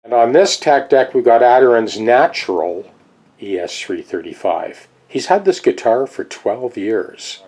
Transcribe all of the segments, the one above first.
And on this tech deck, we've got Adarin's Natural ES335. He's had this guitar for 12 years.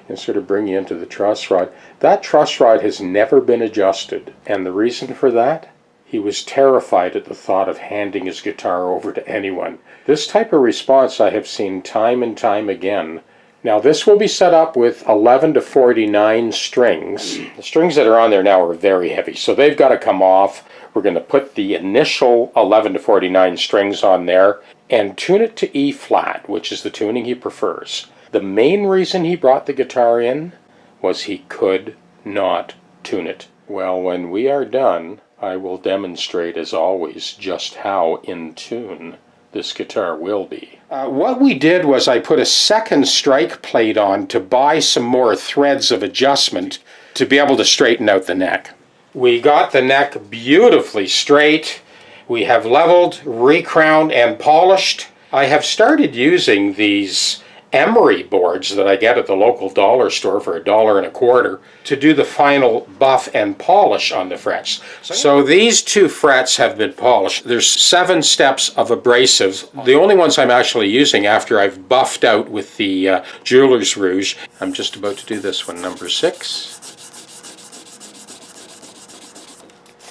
And sort of bring you into the truss rod. That truss rod has never been adjusted. And the reason for that? He was terrified at the thought of handing his guitar over to anyone. This type of response I have seen time and time again. Now this will be set up with 11 to 49 strings. The strings that are on there now are very heavy, so they've got to come off. We're going to put the initial 11 to 49 strings on there and tune it to E flat, which is the tuning he prefers. The main reason he brought the guitar in was he could not tune it. Well, when we are done, I will demonstrate, as always, just how in tune this guitar will be. What we did was I put a second strike plate on to buy some more threads of adjustment to be able to straighten out the neck. We got the neck beautifully straight. We have leveled, recrowned, and polished. I have started using these emery boards that I get at the local dollar store for $1.25 to do the final buff and polish on the frets. So these two frets have been polished. There's 7 steps of abrasives. The only ones I'm actually using after I've buffed out with the Jeweler's Rouge. I'm just about to do this one, number 6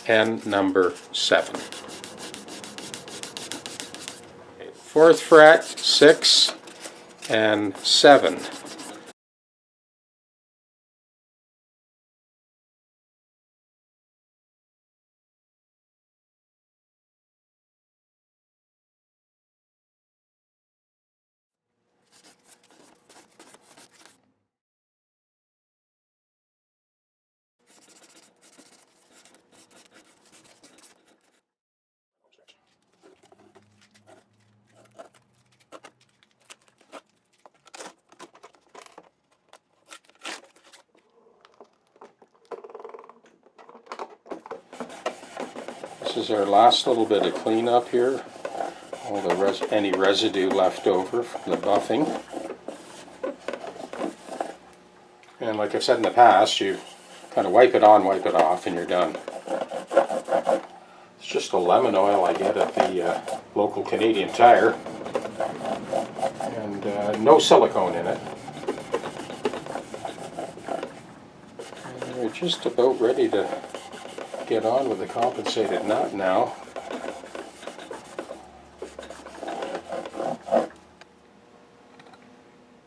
and number 7. 4th fret, 6 and 7. This is our last little bit of cleanup here. All the any residue left over from the buffing. And like I've said in the past, you kind of wipe it on, wipe it off, and you're done. It's just a lemon oil I get at the local Canadian Tire. And no silicone in it. And we're just about ready to get on with the compensated nut now.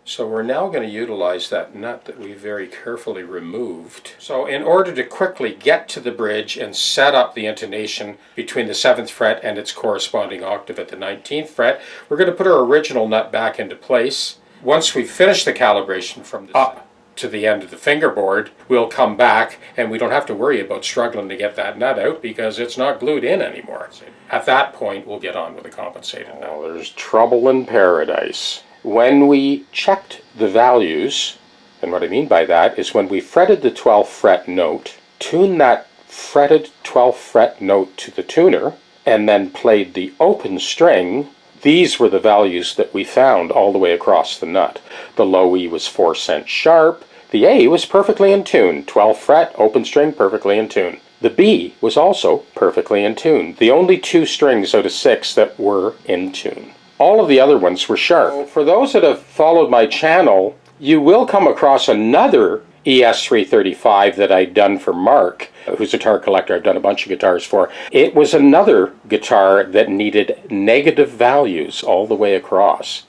So we're now going to utilize that nut that we very carefully removed. So in order to quickly get to the bridge and set up the intonation between the 7th fret and its corresponding octave at the 19th fret, we're going to put our original nut back into place. Once we finish the calibration from the up to the end of the fingerboard, we'll come back and we don't have to worry about struggling to get that nut out because it's not glued in anymore. At that point, we'll get on with the compensated nut. Oh, there's trouble in paradise. When we checked the values, and what I mean by that is when we fretted the 12th fret note, tuned that fretted 12th fret note to the tuner, and then played the open string, these were the values that we found all the way across the nut. The low E was 4 cents sharp. The A was perfectly in tune. 12th fret, open string, perfectly in tune. The B was also perfectly in tune. The only 2 strings out of 6 that were in tune. All of the other ones were sharp. So for those that have followed my channel, you will come across another ES335 that I'd done for Mark, who's a guitar collector I've done a bunch of guitars for. It was another guitar that needed negative values all the way across.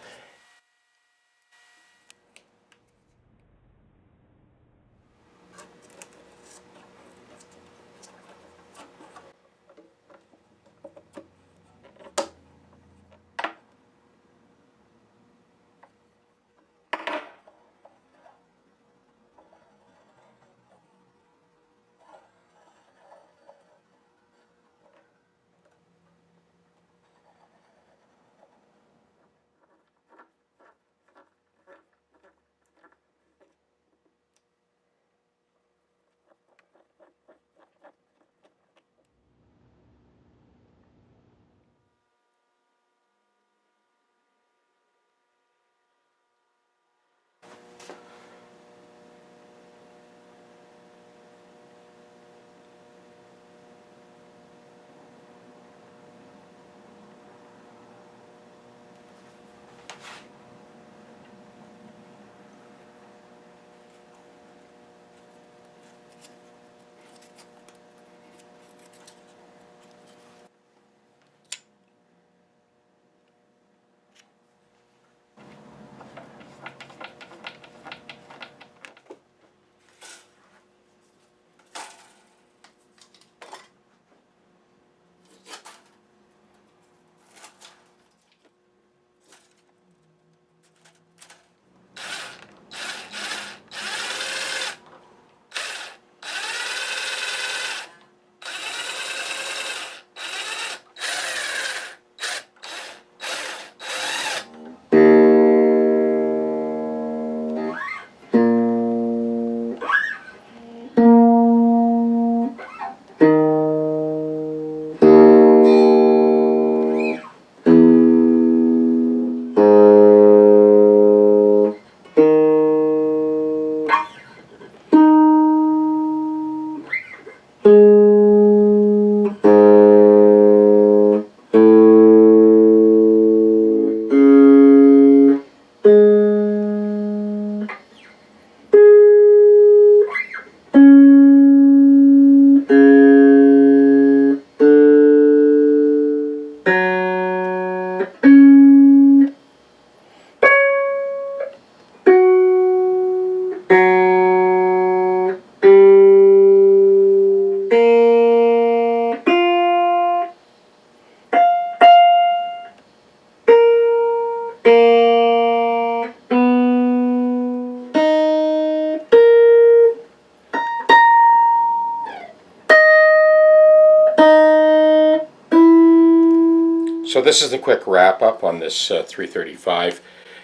So this is the quick wrap up on this 335.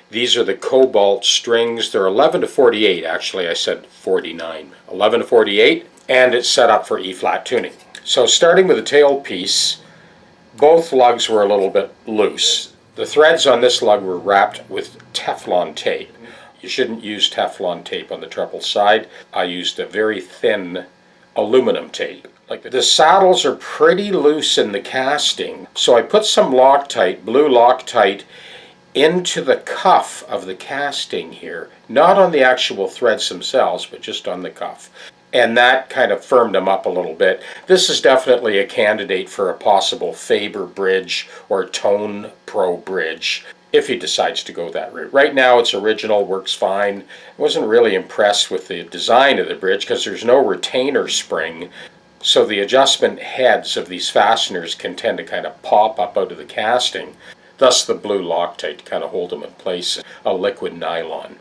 These are the cobalt strings. They're 11 to 48. Actually, I said 49. 11 to 48, and it's set up for E-flat tuning. So starting with the tailpiece, both lugs were a little bit loose. The threads on this lug were wrapped with Teflon tape. You shouldn't use Teflon tape on the treble side. I used a very thin aluminum tape. The saddles are pretty loose in the casting, so I put some Loctite, blue Loctite, into the cuff of the casting here. Not on the actual threads themselves, but just on the cuff. And that kind of firmed them up a little bit. This is definitely a candidate for a possible Faber bridge or Tone Pro bridge, if he decides to go that route. Right now it's original, works fine. I wasn't really impressed with the design of the bridge because there's no retainer spring. So the adjustment heads of these fasteners can tend to kind of pop up out of the casting. Thus the blue Loctite to kind of hold them in place, a liquid nylon.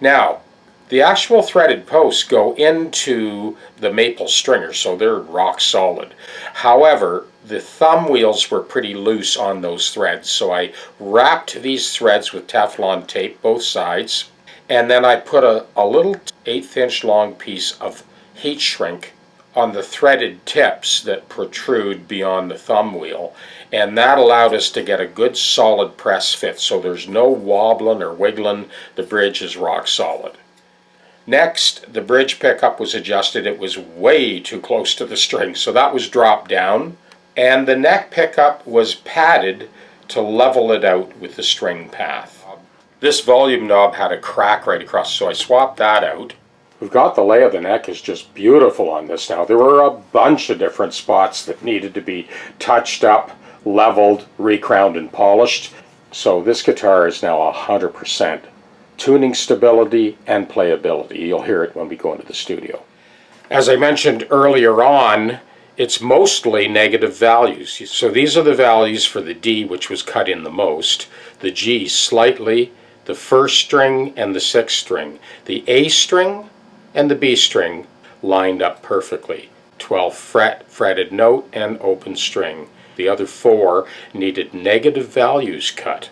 Now, the actual threaded posts go into the maple stringer, so they're rock solid. However, the thumb wheels were pretty loose on those threads, so I wrapped these threads with Teflon tape, both sides, and then I put a little 1/8 inch long piece of heat shrink on the threaded tips that protrude beyond the thumb wheel, and that allowed us to get a good solid press fit, so there's no wobbling or wiggling. The bridge is rock solid. Next, the bridge pickup was adjusted. It was way too close to the string, so that was dropped down, and the neck pickup was padded to level it out with the string path. This volume knob had a crack right across, so I swapped that out. We've got the lay of the neck is just beautiful on this now. There were a bunch of different spots that needed to be touched up, leveled, recrowned, and polished. So this guitar is now 100% tuning stability and playability. You'll hear it when we go into the studio. As I mentioned earlier on, it's mostly negative values. So these are the values for the D, which was cut in the most, the G slightly, the first string and the sixth string. The A string and the B string lined up perfectly. 12th fret, fretted note, and open string. The other 4 needed negative values cut.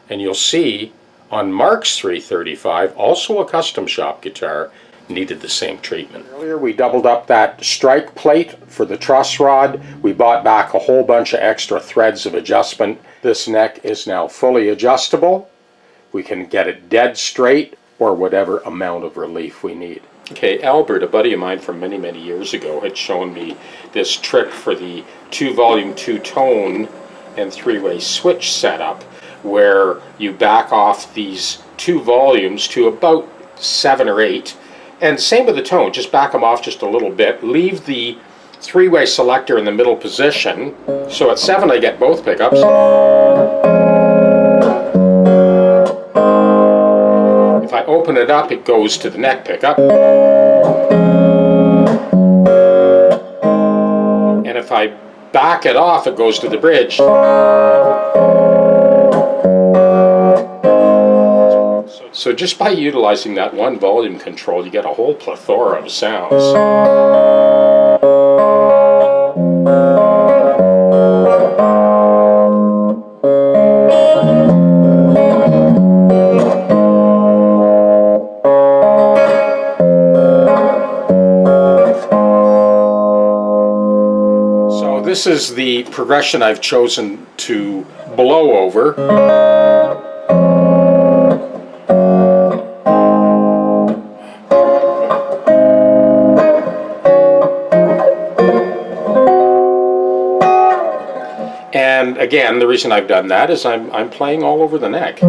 And you'll see on Mark's 335, also a custom shop guitar, needed the same treatment. Earlier we doubled up that strike plate for the truss rod. We bought back a whole bunch of extra threads of adjustment. This neck is now fully adjustable. We can get it dead straight or whatever amount of relief we need. Okay, Albert, a buddy of mine from many, many years ago, had shown me this trick for the 2-volume 2-tone and 3-way switch setup, where you back off these 2 volumes to about 7 or 8, and same with the tone, just back them off just a little bit, leave the 3-way selector in the middle position, so at 7 I get both pickups. If I open it up, it goes to the neck pickup. And if I back it off, it goes to the bridge. So just by utilizing that one volume control, you get a whole plethora of sounds. This is the progression I've chosen to blow over. And again, the reason I've done that is I'm playing all over the neck.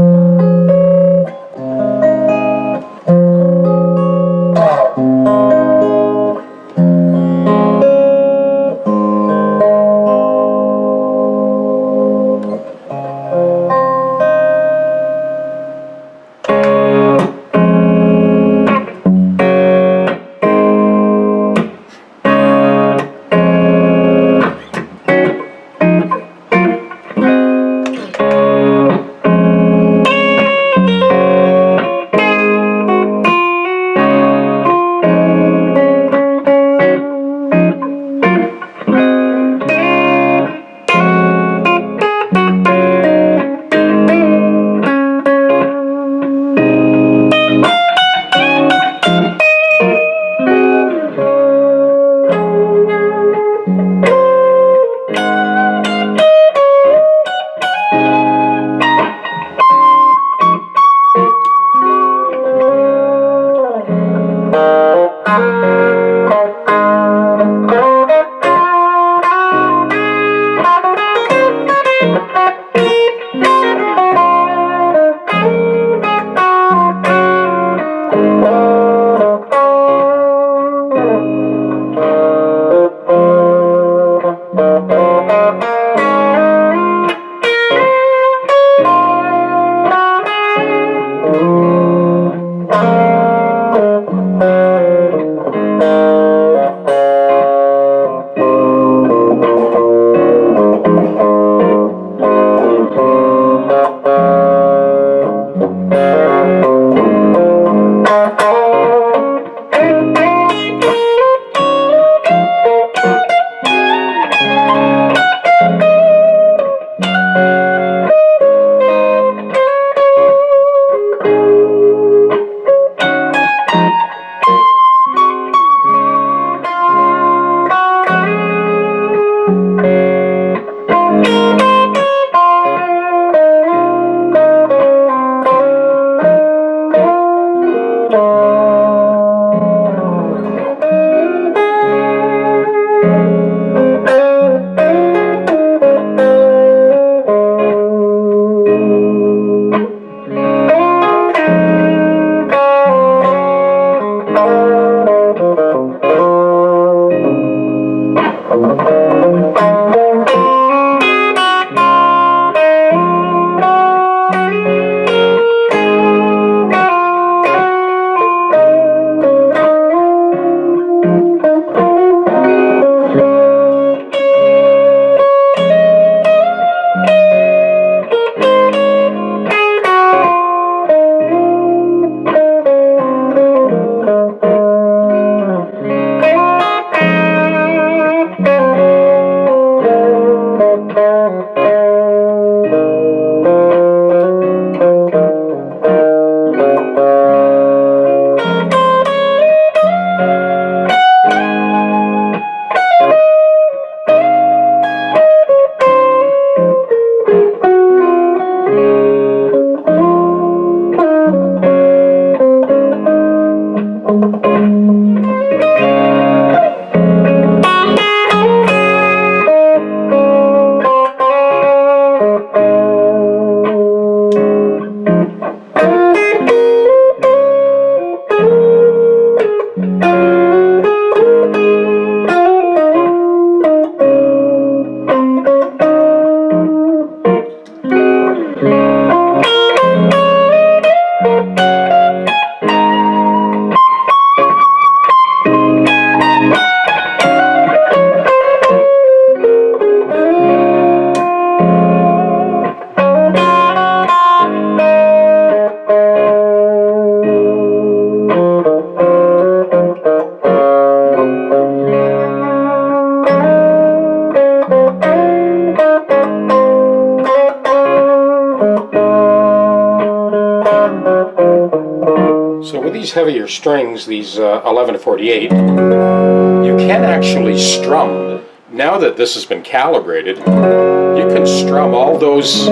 So with these heavier strings, these 11 to 48, you can actually strum. Now that this has been calibrated, you can strum all those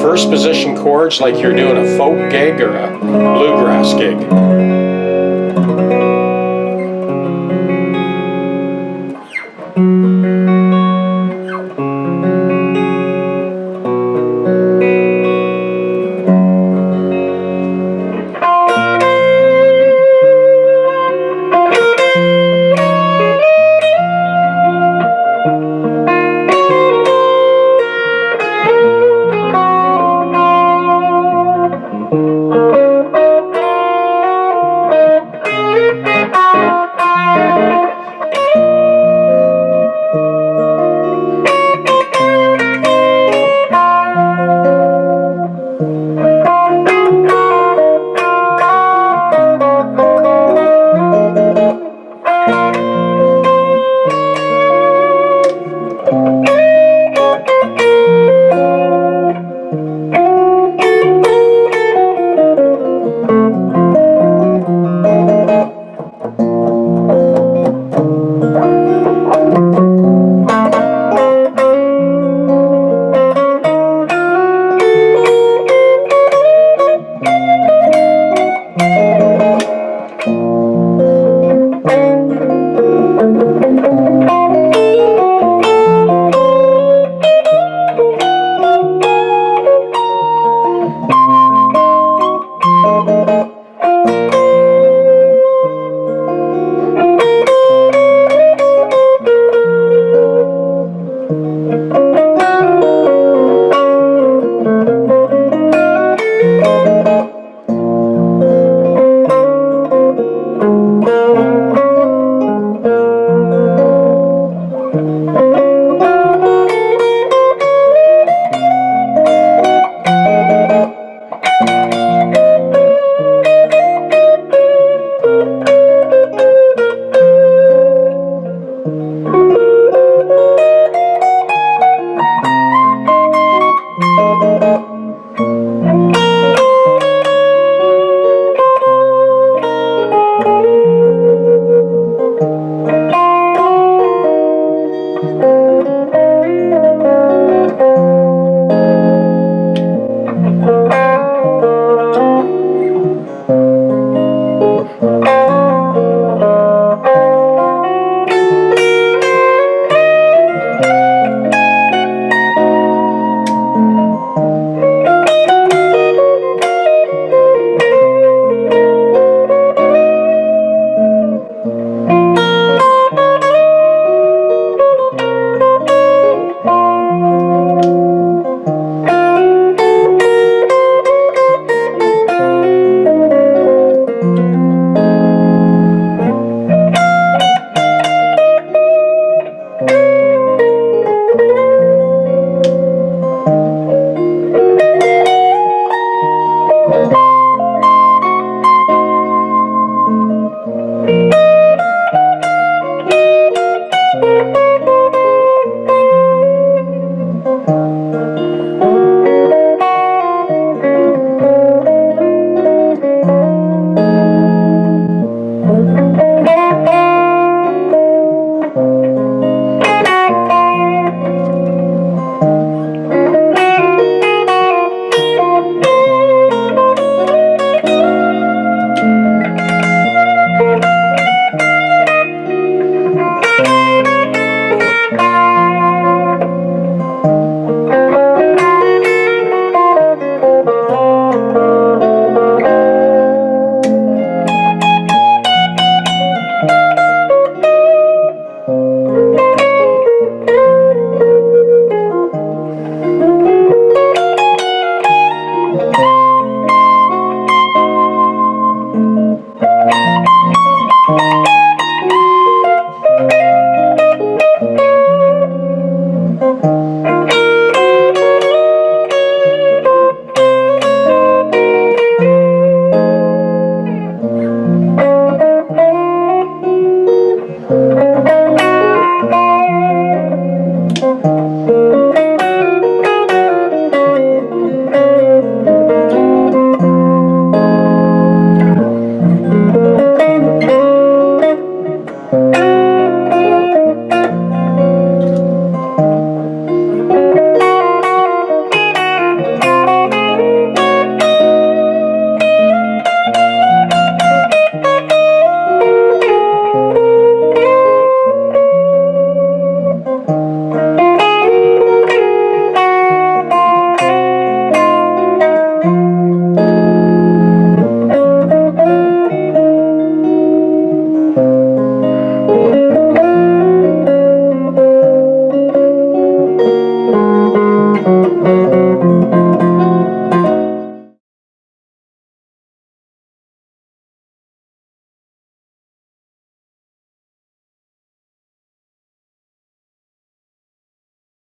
first position chords like you're doing a folk gig or a bluegrass gig.